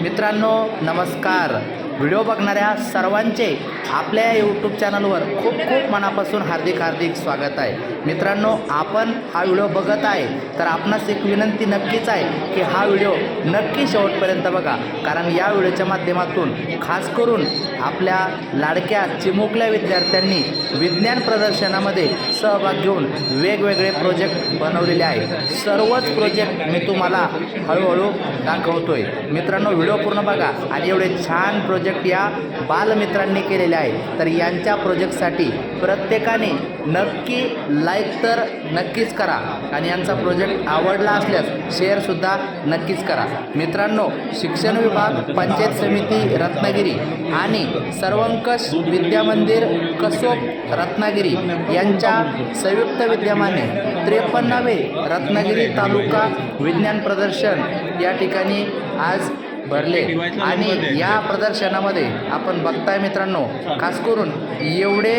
मित्रांनो नमस्कार। व्हिडिओ बघणाऱ्या सर्वांचे आपल्या यूट्यूब चॅनलवर खूप खूप मनापासून हार्दिक स्वागत आहे। मित्रांनो आपण हा व्हिडिओ बघत आहे तर आपणास एक विनंती नक्कीच आहे की हा व्हिडिओ नक्की शेवटपर्यंत बघा, कारण या व्हिडिओच्या माध्यमातून खास करून आपल्या लाडक्या चिमुकल्या विद्यार्थ्यांनी विज्ञान प्रदर्शनामध्ये सहभाग घेऊन वेगवेगळे प्रोजेक्ट बनवलेले आहेत। सर्वच प्रोजेक्ट मी तुम्हाला हळूहळू दाखवतोय। मित्रांनो व्हिडिओ पूर्ण बघा आणि एवढे छान प्रोजेक्ट या बालमित्रांनी केलेले आहेत, तर यांच्या प्रोजेक्टसाठी प्रत्येकाने नक्की लाईक तर नक्कीच करा आणि यांचा प्रोजेक्ट आवडला असल्यास शेअरसुद्धा नक्कीच करा। मित्रांनो शिक्षण विभाग, पंचायत समिती रत्नागिरी आणि सर्वंकष विद्यामंदिर कसोब रत्नागिरी यांच्या संयुक्त विद्यमाने 53वे रत्नागिरी तालुका विज्ञान प्रदर्शन या ठिकाणी आज भरले आणि या प्रदर्शनामध्ये आपण बघताय मित्रांनो, खास करून एवढे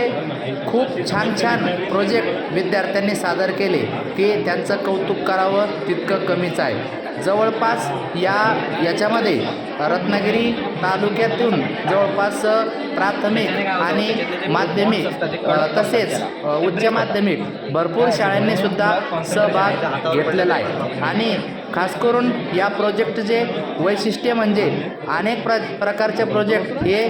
खूप छान प्रोजेक्ट विद्यार्थ्यांनी सादर केले की त्यांचं कौतुक करावं तितकं कमीच आहे। जवळपास याच्यामध्ये रत्नागिरी तालुक्यातून जवळपास प्राथमिक आणि माध्यमिक तसेच उच्च माध्यमिक भरपूर शाळांनी सुद्धा सहभाग घेतलेला आहे। आणि खास करून या प्रोजेक्टचे वैशिष्ट्य म्हणजे अनेक प्रकारचे प्रोजेक्ट हे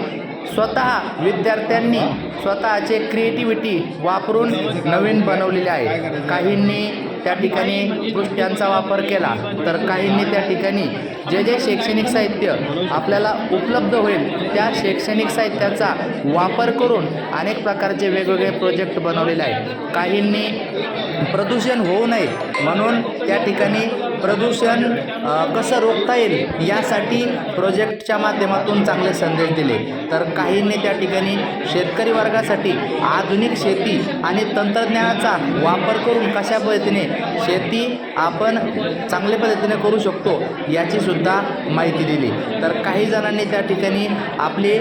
स्वतः विद्यार्थ्यांनी स्वतःचे क्रिएटिव्हिटी वापरून नवीन बनवलेले आहे। काहींनी त्या ठिकाणी पृष्ठांचा वापर केला तर काहींनी त्या ठिकाणी जे शैक्षणिक साहित्य आपल्याला उपलब्ध होईल त्या शैक्षणिक साहित्याचा वापर करून अनेक प्रकारचे वेगवेगळे प्रोजेक्ट बनवलेले आहेत। काहींनी प्रदूषण होऊ नये म्हणून त्या ठिकाणी प्रदूषण कसं रोखता येईल यासाठी प्रोजेक्टच्या माध्यमातून चांगले संदेश दिले, तर काहींनी त्या ठिकाणी शेतकरी वर्गासाठी आधुनिक शेती आणि तंत्रज्ञानाचा वापर करून कशा पद्धतीने शेती आपण चांगल्या पद्धतीने करू शकतो याची सुद्धा माहिती दिली। तर काही जणांनी त्या ठिकाणी आपले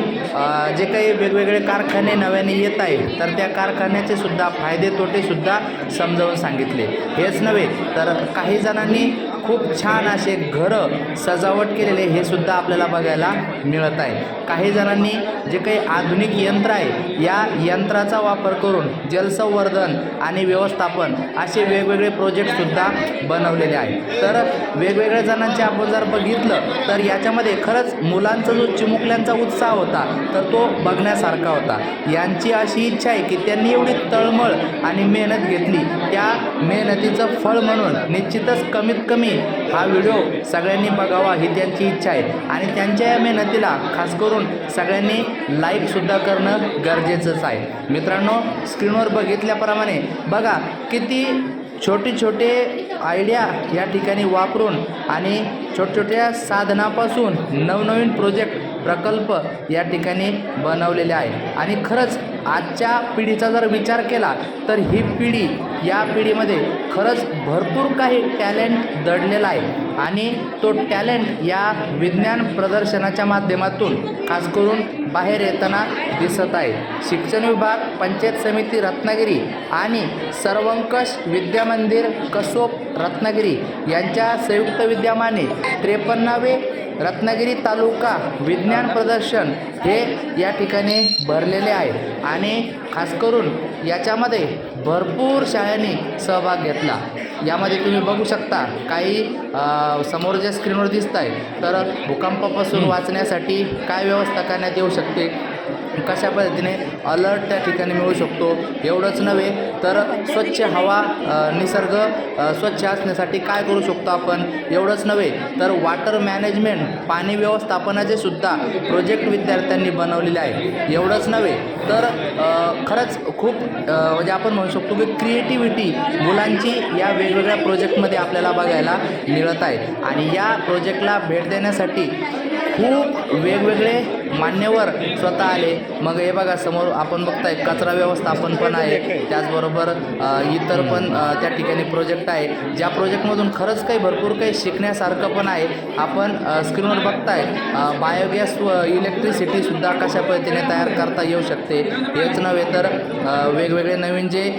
जे काही वेगवेगळे कारखाने नव्याने येत आहे तर त्या कारखान्याचे सुद्धा फायदे तोटे सुद्धा समजावून सांगितले। हेच नव्हे तर काही जणांनी खूप छान असे घरं सजावट केलेले हे सुद्धा आपल्याला बघायला मिळत आहे। काही जणांनी जे काही आधुनिक यंत्र आहे या यंत्राचा वापर करून जलसंवर्धन आणि व्यवस्थापन असे वेगवेगळे प्रोजेक्टसुद्धा बनवलेले आहेत। तर वेगवेगळ्या जणांचे आपण जर बघितलं तर याच्यामध्ये खरंच मुलांचा जो चिमुकल्यांचा उत्साह होता तर तो बघण्यासारखा होता। यांची अशी इच्छा आहे की त्यांनी एवढी तळमळ आणि मेहनत घेतली, त्या मेहनतीचं फळ म्हणून निश्चितच कमीत कमी हा व्हिडिओ सगळ्यांनी बघावा ही त्यांची इच्छा आहे आणि त्यांच्या या मेहनतीला खास करून सगळ्यांनी लाईकसुद्धा करणं गरजेचंच आहे। मित्रांनो स्क्रीनवर बघितल्याप्रमाणे बघा किती छोटे आयडिया या ठिकाणी वापरून आणि छोट्या साधनापासून नवनवीन प्रोजेक्ट प्रकल्प या ठिकाणी बनवलेले आहे। आणि खरंच आजच्या पिढीचा जर विचार केला तर ही पिढी या पिढीमध्ये खरंच भरपूर काही टॅलेंट दडलेला आहे आणि तो टॅलेंट या विज्ञान प्रदर्शनाच्या माध्यमातून खास करून बाहेर येताना दिसत आहे। शिक्षण विभाग, पंचायत समिती रत्नागिरी आणि सर्वंकष विद्यामंदिर कसोब रत्नागिरी यांच्या संयुक्त विद्यमाने 53वे रत्नागिरी तालुका विज्ञान प्रदर्शन हे या ठिकाणी भरलेले आहे आणि खास करून याच्यामध्ये भरपूर शाळांनी सहभाग घेतला। यामध्ये तुम्ही बघू शकता काही समोर ज्या स्क्रीनवर दिसत आहे तर भूकंपापासून वाचण्यासाठी काय व्यवस्था करण्यात येऊ शकते, कशा पद्धतीने अलर्ट त्या ठिकाणी मिळू शकतो, एवढंच नव्हे तर स्वच्छ हवा निसर्ग स्वच्छ असण्यासाठी काय करू शकतो आपण, एवढंच नव्हे तर वॉटर मॅनेजमेंट पाणी व्यवस्थापनाचे सुद्धा प्रोजेक्ट विद्यार्थ्यांनी बनवलेले आहे। एवढंच नव्हे तर खरंच खूप म्हणजे आपण म्हणू शकतो की क्रिएटिव्हिटी मुलांची या वेगवेगळ्या प्रोजेक्टमध्ये आपल्याला बघायला मिळत आहे। आणि या प्रोजेक्टला भेट देण्यासाठी खूप वेगवेगळे मान्यवर स्वतः आले. मग हे बघा समोर आपण बघताय कचरा व्यवस्थापन पण आहे, त्याचबरोबर इतर पण त्या ठिकाणी प्रोजेक्ट आहे. ज्या प्रोजेक्टमधून खरंच काही भरपूर काही शिकण्यासारखं पण आहे. आपण स्क्रीनवर बघताय बायोगॅस व इलेक्ट्रिसिटीसुद्धा कशा पद्धतीने तयार करता येऊ शकते. हेच नव्हे तर वेगवेगळे नवीन जे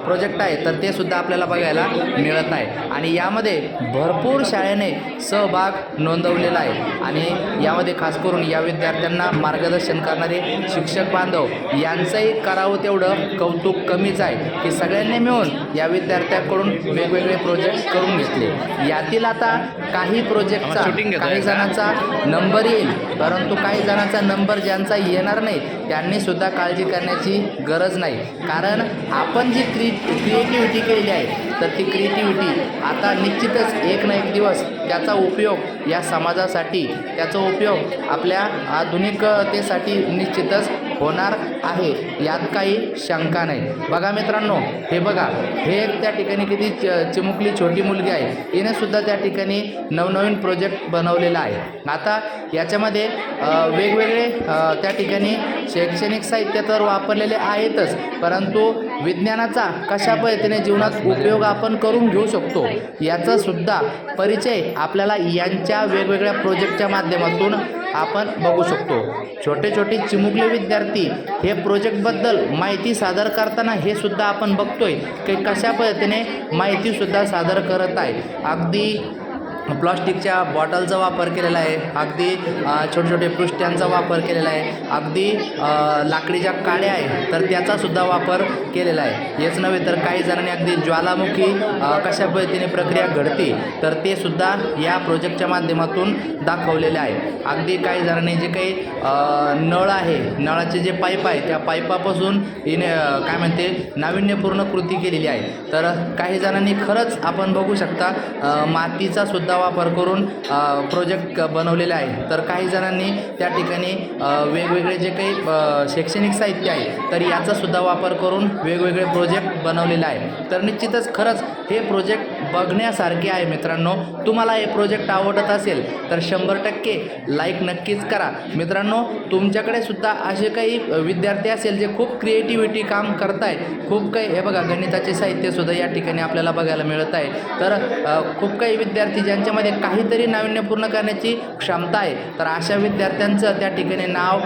प्रोजेक्ट आहे तर ते सुद्धा आपल्याला बघायला मिळत आहे. आणि यामध्ये भरपूर शाळेने सहभाग नोंदवलेला आहे. आणि यामध्ये खास करून या विद्यार्थ्यांना मार्गदर्शन करणारे शिक्षक बांधव यांचंही करावं तेवढं कौतुक कमीच आहे की सगळ्यांनी मिळून या विद्यार्थ्यांकडून वेगवेगळे प्रोजेक्ट करून घेतले. यातील आता काही प्रोजेक्टचा काही जणांचा नंबर येईल, परंतु काही जणांचा नंबर ज्यांचा येणार नाही त्यांनी सुद्धा काळजी करण्याची गरज नाही. कारण आपण जी क्रिएटिव्हिटी केलेली आहे तर ती क्रिएटिव्हिटी आता निश्चितच एक ना एक दिवस त्याचा उपयोग या समाजासाठी, त्याचा उपयोग आपल्या आधुनिकतेसाठी निश्चितच होणार आहे, यात काही शंका नाही. बघा मित्रांनो, हे बघा, हे त्या ठिकाणी किती चिमुकली छोटी मुलगी आहे, हिनेसुद्धा त्या ठिकाणी नवनवीन प्रोजेक्ट बनवलेला आहे. आता याच्यामध्ये वेगवेगळे त्या ठिकाणी शैक्षणिक साहित्य तर वापरलेले आहेतच, परंतु विज्ञानाचा कशा पद्धतीने जीवनात उपयोग आपण करून घेऊ शकतो याचासुद्धा परिचय आपल्याला यांच्या वेगवेगळ्या प्रोजेक्टच्या माध्यमातून आपण बघू शकतो. छोटे छोटे चिमुकले विद्यार्थी हे प्रोजेक्टबद्दल माहिती सादर करताना हे सुद्धा आपण बघतोय की कशा पद्धतीने माहितीसुद्धा सादर करत आहे. अगदी प्लास्टिकच्या बॉटलचा वापर केलेला आहे, अगदी छोटे छोटे पृष्ठ्यांचा वापर केलेला आहे, अगदी लाकडीच्या काड्या आहे तर त्याचासुद्धा वापर केलेला आहे. हेच नव्हे तर काही जणांनी अगदी ज्वालामुखी कशा पद्धतीने प्रक्रिया घडते तर ते सुद्धा या प्रोजेक्टच्या माध्यमातून दाखवलेले आहे. अगदी काही जणांनी जे काही नळ आहे, नळाचे जे पाईप आहे त्या पाईपापासून काय म्हणते नाविन्यपूर्ण कृती केलेली आहे. तर काही जणांनी खरंच आपण बघू शकता मातीचा सुद्धा वापर करून प्रोजेक्ट बनवलेले आहे. तर काही जणांनी त्या ठिकाणी वेगवेगळे जे काही शैक्षणिक साहित्य आहे तर याचासुद्धा वापर करून वेगवेगळे प्रोजेक्ट बनवलेले आहे. तर निश्चितच खरंच हे प्रोजेक्ट बघण्यासारखे आहे. मित्रांनो, तुम्हाला हे प्रोजेक्ट आवडत असेल तर 100% लाईक नक्कीच करा. मित्रांनो, तुमच्याकडे सुद्धा असे काही विद्यार्थी असेल जे खूप क्रिएटिव्हिटी काम करत आहे, खूप काही, हे बघा गणिताचे साहित्यसुद्धा या ठिकाणी आपल्याला बघायला मिळत आहे. तर खूप काही विद्यार्थी ज्यांच्यामध्ये काहीतरी नाविन्यपूर्ण करण्याची क्षमता आहे तर अशा विद्यार्थ्यांचं त्या ठिकाणी नाव,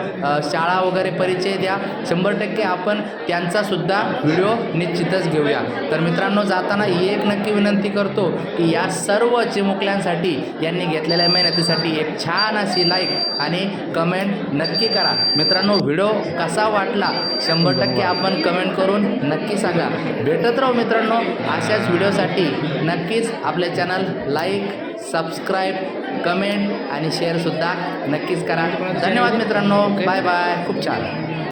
शाळा वगैरे परिचय द्या. 100% आपण त्यांचासुद्धा व्हिडिओ निश्चितच घेऊया. तर मित्रांनो, जाताना एक नक्की विनंती करतो की या सर्व चिमुकल्यांसाठी, यांनी घेतलेल्या मेहनतीसाठी एक छान अशी लाईक आणि कमेंट नक्की करा. मित्रांनो, व्हिडिओ कसा वाटला 100% आपण कमेंट करून नक्की सांगा. भेटत राहू मित्रांनो अशाच व्हिडिओसाठी. नक्कीच आपले चॅनल लाईक, सबस्क्राईब, कमेंट आणि शेअरसुद्धा नक्कीच करा. धन्यवाद मित्रांनो, बाय बाय. खूप छान.